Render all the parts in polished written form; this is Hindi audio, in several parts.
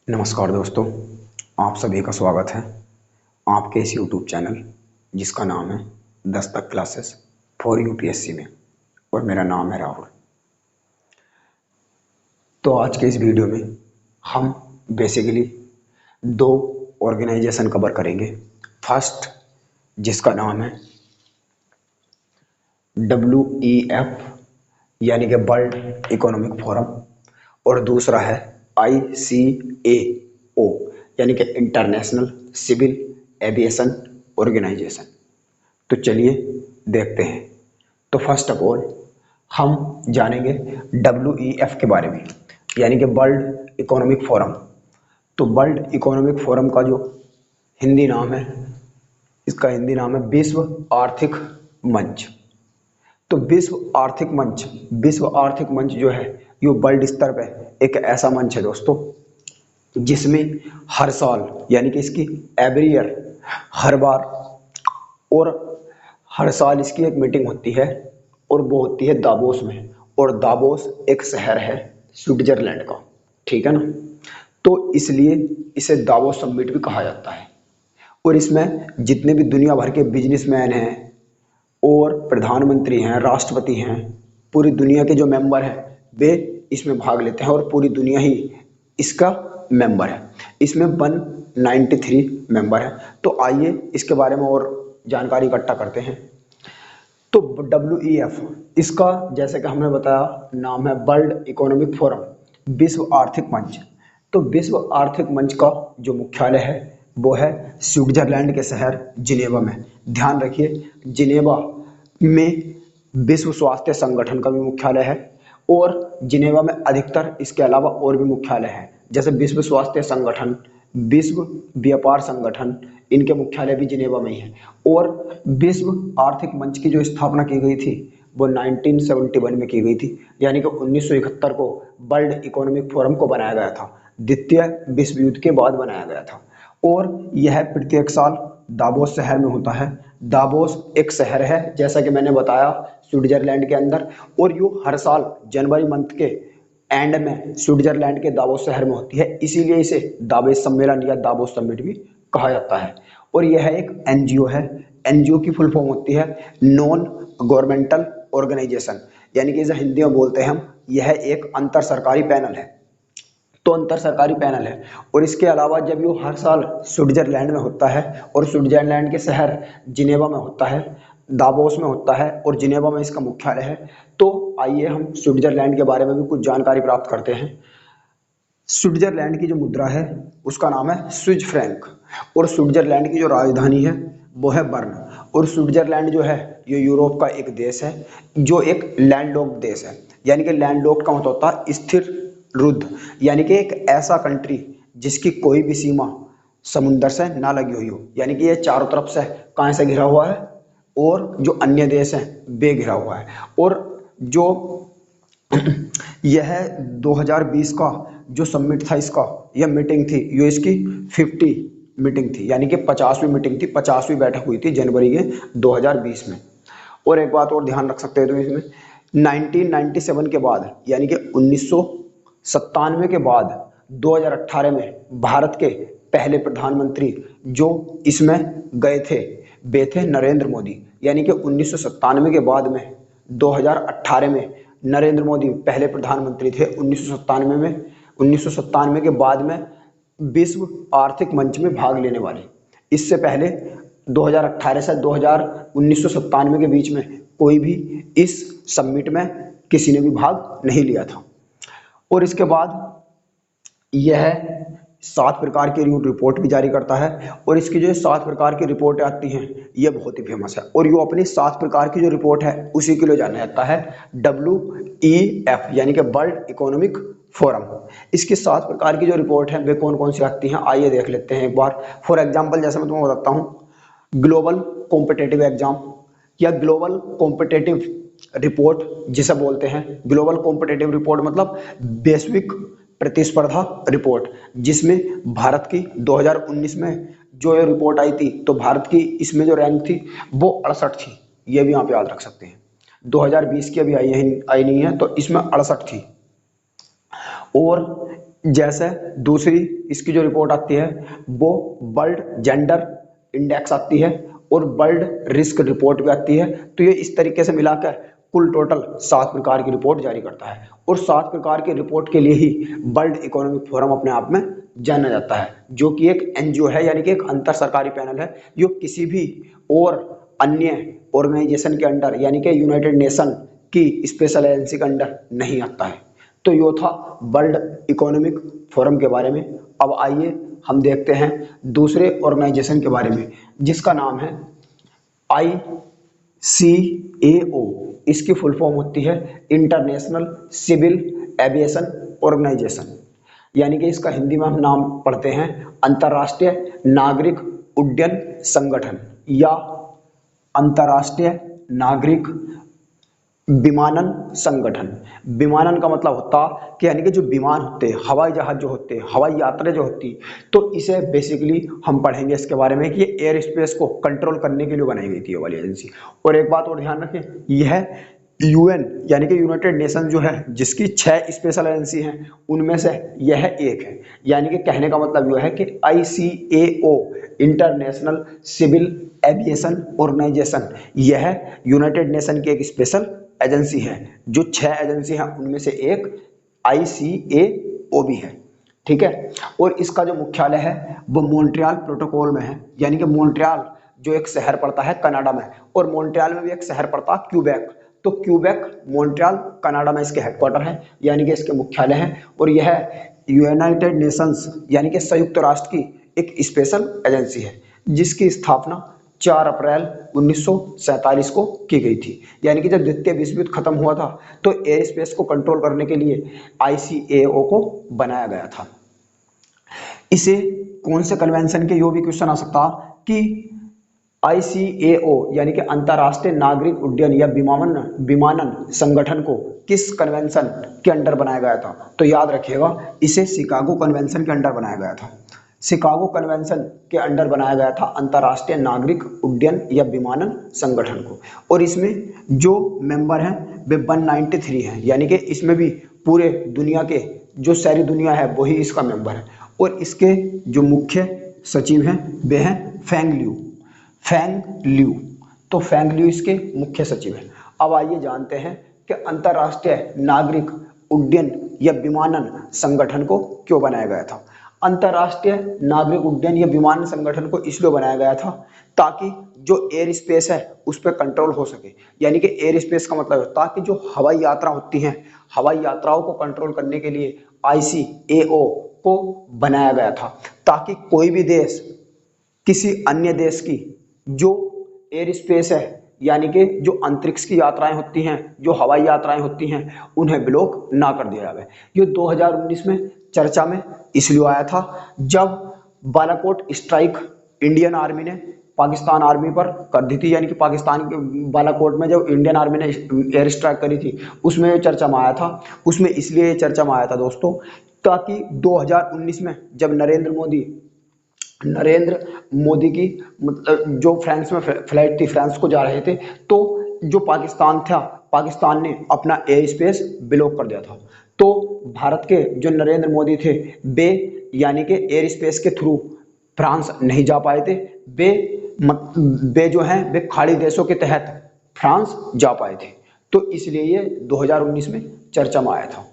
नमस्कार दोस्तों, आप सभी का स्वागत है आपके इस YouTube चैनल जिसका नाम है दस्तक क्लासेस फॉर यूपीएससी में। और मेरा नाम है राहुल। तो आज के इस वीडियो में हम बेसिकली दो ऑर्गेनाइजेशन कवर करेंगे। फर्स्ट, जिसका नाम है WEF यानी कि वर्ल्ड इकोनॉमिक फोरम, और दूसरा है ICAO यानी कि इंटरनेशनल सिविल एविएशन ऑर्गेनाइजेशन। तो चलिए देखते हैं। तो फर्स्ट ऑफ ऑल हम जानेंगे WEF के बारे में, यानी कि वर्ल्ड इकोनॉमिक फोरम। तो वर्ल्ड इकोनॉमिक फोरम का जो हिंदी नाम है, इसका हिंदी नाम है विश्व आर्थिक मंच। तो विश्व आर्थिक मंच जो है ये वर्ल्ड स्तर पे एक ऐसा मंच है दोस्तों, जिसमें हर साल यानी कि इसकी एवरी ईयर हर बार और हर साल इसकी एक मीटिंग होती है, और वो होती है दावोस में। और दावोस एक शहर है स्विट्जरलैंड का, ठीक है ना। तो इसलिए इसे दावोस समिट भी कहा जाता है। और इसमें जितने भी दुनिया भर के बिजनेसमैन हैं और प्रधानमंत्री हैं, राष्ट्रपति हैं, पूरी दुनिया के जो मेंबर हैं वे इसमें भाग लेते हैं, और पूरी दुनिया ही इसका मेंबर है। इसमें 193 मेंबर है। तो आइए इसके बारे में और जानकारी इकट्ठा करते हैं। तो WEF, इसका जैसे कि हमने बताया नाम है वर्ल्ड इकोनॉमिक फोरम, विश्व आर्थिक मंच। तो विश्व आर्थिक मंच का जो मुख्यालय है वो है स्विट्जरलैंड के शहर जिनेवा में। ध्यान रखिए, जिनेवा में विश्व स्वास्थ्य संगठन का भी मुख्यालय है, और जिनेवा में अधिकतर इसके अलावा और भी मुख्यालय हैं, जैसे विश्व स्वास्थ्य संगठन, विश्व व्यापार संगठन, इनके मुख्यालय भी जिनेवा में ही है। और विश्व आर्थिक मंच की जो स्थापना की गई थी वो 1971 में की गई थी, यानी कि 1971 को वर्ल्ड इकोनॉमिक फोरम को बनाया गया था। द्वितीय विश्व युद्ध के बाद बनाया गया था, और यह प्रत्येक साल दावोस शहर में होता है। दावोस एक शहर है जैसा कि मैंने बताया स्विट्जरलैंड के अंदर, और यो हर साल जनवरी मंथ के एंड में स्विट्जरलैंड के दावोस शहर में होती है। इसीलिए इसे दावोस सम्मेलन या दावोस समिट भी कहा जाता है। और यह एक एनजीओ है। एनजीओ की फुल फॉर्म होती है नॉन गवर्नमेंटल ऑर्गेनाइजेशन, यानी कि इसे हिंदी में बोलते हैं हम, यह एक अंतर सरकारी पैनल है। तो अंतर सरकारी पैनल है। और इसके अलावा जब ये हर साल स्विट्जरलैंड में होता है, और स्विट्जरलैंड के शहर जिनेवा में होता है, दावोस में होता है, और जिनेवा में इसका मुख्यालय है। तो आइए हम स्विट्जरलैंड के बारे में भी कुछ जानकारी प्राप्त करते हैं। स्विट्जरलैंड की जो मुद्रा है उसका नाम है स्विस फ्रैंक, और स्विट्जरलैंड की जो राजधानी है वो है बर्न। और स्विट्जरलैंड जो है ये यूरोप का एक देश है, जो एक लैंडलॉक्ड देश है। यानी कि लैंडलॉक्ड का मतलब होता है स्थिर रुद्ध, यानी कि एक ऐसा कंट्री जिसकी कोई भी सीमा समुद्र से ना लगी हुई हो, यानी कि ये चारों तरफ से कहाँ से घिरा हुआ है, और जो अन्य देश हैं बे घिरा हुआ है। और जो यह 2020 का जो समिट था इसका, यह मीटिंग थी, ये इसकी 50 मीटिंग थी, यानी कि 50वीं मीटिंग थी, 50वीं बैठक हुई थी जनवरी के 2020 में। और एक बात और ध्यान रख सकते हैं तो इसमें 1997 के बाद, यानी कि 1997 के बाद 2018 में भारत के पहले प्रधानमंत्री जो इसमें गए थे वे थे नरेंद्र मोदी। यानी कि 1997 के बाद में 2018 में नरेंद्र मोदी पहले प्रधानमंत्री थे। 1997 के बाद में विश्व आर्थिक मंच में भाग लेने वाले। इससे पहले 2018 से 1997 के बीच में कोई भी इस समिट में किसी ने भी भाग नहीं लिया था। और इसके बाद यह 7 प्रकार की रिपोर्ट भी जारी करता है, और इसकी जो 7 प्रकार की रिपोर्ट आती हैं ये बहुत ही फेमस है। और ये अपनी 7 प्रकार की जो रिपोर्ट है उसी के लिए जाना जाता है WEF, यानी कि वर्ल्ड इकोनॉमिक फोरम। इसकी 7 प्रकार की जो रिपोर्ट है वे कौन कौन सी आती हैं आइए देख लेते हैं एक बार। फॉर एग्जाम्पल जैसे मैं तुम्हें बताता हूँ, ग्लोबल कॉम्पिटेटिव एग्जाम या ग्लोबल कॉम्पिटेटिव रिपोर्ट जिसे बोलते हैं। ग्लोबल कॉम्पिटेटिव रिपोर्ट मतलब वैश्विक प्रतिस्पर्धा रिपोर्ट, जिसमें भारत की 2019 में जो ये रिपोर्ट आई थी, तो भारत की इसमें जो रैंक थी वो 68 थी। ये भी यहाँ पे याद रख सकते हैं। 2020 की अभी आई नहीं है, तो इसमें 68 थी। और जैसे दूसरी इसकी जो रिपोर्ट आती है वो वर्ल्ड जेंडर इंडेक्स आती है और वर्ल्ड रिस्क रिपोर्ट भी आती है। तो ये इस तरीके से मिलाकर कुल टोटल 7 प्रकार की रिपोर्ट जारी करता है और 7 प्रकार की रिपोर्ट के लिए ही वर्ल्ड इकोनॉमिक फोरम अपने आप में जाना जाता है, जो कि एक एनजीओ है, यानी कि एक अंतर सरकारी पैनल है जो किसी भी और अन्य ऑर्गेनाइजेशन के अंडर यानी कि यूनाइटेड नेशन की स्पेशल एजेंसी के अंडर नहीं आता है। तो यो था वर्ल्ड इकोनॉमिक फोरम के बारे में। अब आइए हम देखते हैं दूसरे ऑर्गेनाइजेशन के बारे में जिसका नाम है ICAO। इसकी फुल फॉर्म होती है इंटरनेशनल सिविल एविएशन ऑर्गेनाइजेशन, यानी कि इसका हिंदी में हम नाम पढ़ते हैं अंतर्राष्ट्रीय नागरिक उड्डयन संगठन या अंतर्राष्ट्रीय नागरिक विमानन संगठन। विमानन का मतलब होता कि यानी कि जो विमान होते हैं, हवाई जहाज जो होते हैं, हवाई यात्रा जो होती, तो इसे बेसिकली हम पढ़ेंगे इसके बारे में कि ये एयर स्पेस को कंट्रोल करने के लिए बनाई गई थी ये वाली एजेंसी। और एक बात और ध्यान रखें, यह यूएन यानी कि यूनाइटेड नेशन जो है जिसकी 6 स्पेशल एजेंसी हैं उनमें से यह एक है। यानी कि कहने का मतलब यह है कि ICAO international civil aviation organisation यह यूनाइटेड नेशन की एक स्पेशल एजेंसी है। जो 6 एजेंसी हैं उनमें से एक ICAO भी है, ठीक है। और इसका जो मुख्यालय है वो मॉन्ट्रियल प्रोटोकॉल में है, यानी कि मॉन्ट्रियल जो एक शहर पड़ता है कनाडा में, और मॉन्ट्रियल में भी एक शहर पड़ता है क्यूबेक। तो क्यूबेक मॉन्ट्रियल कनाडा में इसके हेडक्वार्टर है, यानी कि इसके मुख्यालय है। और यह यूनाइटेड नेशंस यानी कि संयुक्त राष्ट्र की एक स्पेशल एजेंसी है जिसकी स्थापना 4 अप्रैल 1947 को की गई थी। यानी कि जब द्वितीय विश्व युद्ध खत्म हुआ था तो एयर स्पेस को कंट्रोल करने के लिए ICAO को बनाया गया था। इसे कौन से कन्वेंशन के, यो भी क्वेश्चन आ सकता कि ICAO यानी कि अंतर्राष्ट्रीय नागरिक उड्डयन या विमानन संगठन को किस कन्वेंशन के अंडर बनाया गया था? तो याद रखिएगा इसे शिकागो कन्वेंशन के अंडर बनाया गया था। शिकागो कन्वेंशन के अंडर बनाया गया था अंतर्राष्ट्रीय नागरिक उड्डयन या विमानन संगठन को। और इसमें जो मेंबर हैं वे 193 हैं, यानी कि इसमें भी पूरे दुनिया के जो सारी दुनिया है वही इसका मेंबर है। और इसके जो मुख्य सचिव हैं वे हैं फेंग ल्यू। तो फेंग ल्यू इसके मुख्य सचिव हैं। अब आइए जानते हैं कि अंतर्राष्ट्रीय नागरिक उड्डयन या विमानन संगठन को क्यों बनाया गया था। अंतर्राष्ट्रीय नागरिक उड्डयन या विमानन संगठन को इसलिए बनाया गया था ताकि जो एयर स्पेस है उस पर कंट्रोल हो सके। यानी कि एयर स्पेस का मतलब है ताकि जो हवाई यात्रा होती हैं, हवाई यात्राओं को कंट्रोल करने के लिए ICAO को बनाया गया था, ताकि कोई भी देश किसी अन्य देश की जो एयर स्पेस है यानी कि जो अंतरिक्ष की यात्राएं होती हैं, जो हवाई यात्राएं होती हैं, उन्हें ब्लॉक ना कर दिया जाए। ये 2019 में चर्चा में इसलिए आया था जब बालाकोट स्ट्राइक इंडियन आर्मी ने पाकिस्तान आर्मी पर कर दी थी। यानी कि पाकिस्तान के बालाकोट में जो इंडियन आर्मी ने एयर स्ट्राइक करी थी उसमें चर्चा में आया था। उसमें इसलिए चर्चा में आया था दोस्तों ताकि 2019 में जब नरेंद्र मोदी की मतलब जो फ्रांस में फ्लाइट थी, फ्रांस को जा रहे थे, तो जो पाकिस्तान था, पाकिस्तान ने अपना एयर स्पेस ब्लॉक कर दिया था। तो भारत के जो नरेंद्र मोदी थे वे यानी कि एयर स्पेस के थ्रू फ्रांस नहीं जा पाए थे। वे जो हैं वे खाड़ी देशों के तहत फ्रांस जा पाए थे। तो इसलिए ये 2019 में चर्चा में आया था।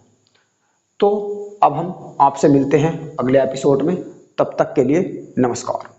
तो अब हम आपसे मिलते हैं अगले एपिसोड में। तब तक के लिए नमस्कार।